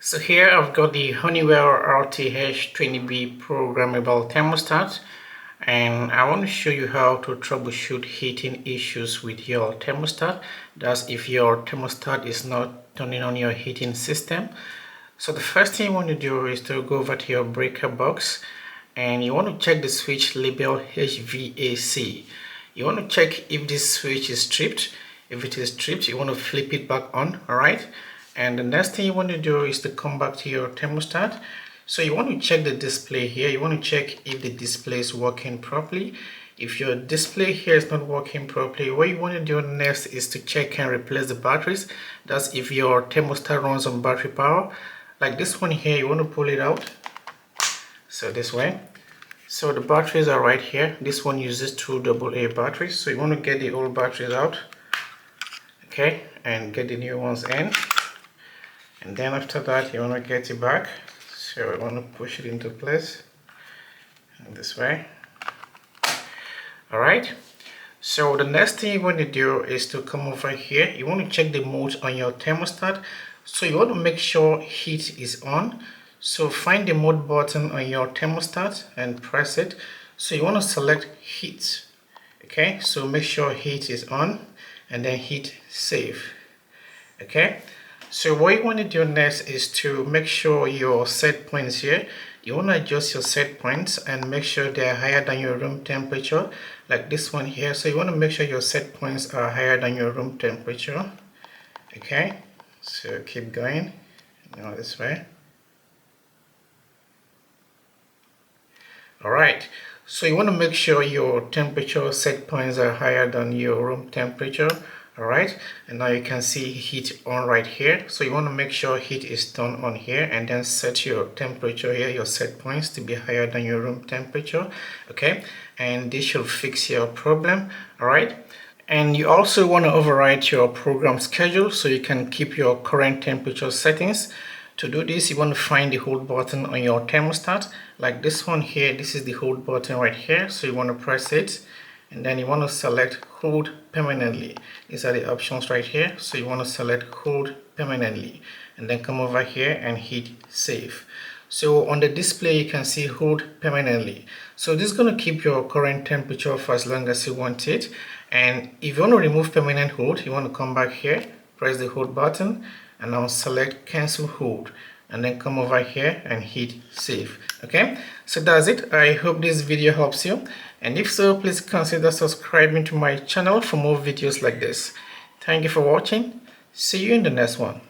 So here I've got the Honeywell RTH20B programmable thermostat, and I want to show you how to troubleshoot heating issues with your thermostat. That's if your thermostat is not turning on your heating system. So the first thing you want to do is to go over to your breaker box, and you want to check the switch labeled HVAC. You want to check if this switch is tripped. If it is tripped, you want to flip it back on, alright? And the next thing you want to do is to come back to your thermostat. So you want to check the display here. You want to check if the display is working properly. If your display here is not working properly, what you want to do next is to check and replace the batteries. That's if your thermostat runs on battery power. Like this one here, you want to pull it out. So this way. So the batteries are right here. This one uses 2 AA batteries. So you want to get the old batteries out. Okay, and get the new ones in. And then after that, you want to get it back. So you want to push it into place this way. Alright, so the next thing you want to do is to come over here. You want to check the mode on your thermostat. So you want to make sure heat is on. So find the mode button on your thermostat and press it. So you want to select heat. Okay, so make sure heat is on and then hit save. Okay, so what you want to do next is to make sure your set points here. You want to adjust your set points and make sure they are higher than your room temperature, like this one here. So you want to make sure your set points are higher than your room temperature. Okay, so keep going, this way. Alright, so you want to make sure your temperature set points are higher than your room temperature. Alright, and now you can see heat on right here. So you want to make sure heat is turned on here, and then set your temperature here, your set points, to be higher than your room temperature. Okay, and this should fix your problem. Alright, and you also want to override your program schedule so you can keep your current temperature settings. To do this, you want to find the hold button on your thermostat, like this one here. This is the hold button right here. So you want to press it, and then you want to select hold permanently. These are the options right here. So you want to select hold permanently, and then come over here and hit save. So on the display you can see hold permanently. So this is going to keep your current temperature for as long as you want it. And if you want to remove permanent hold, you want to come back here, press the hold button, and now select cancel hold, and then come over here and hit save. Okay, so that's it. I hope this video helps you, and if so, please consider subscribing to my channel for more videos like this. Thank you for watching. See you in the next one.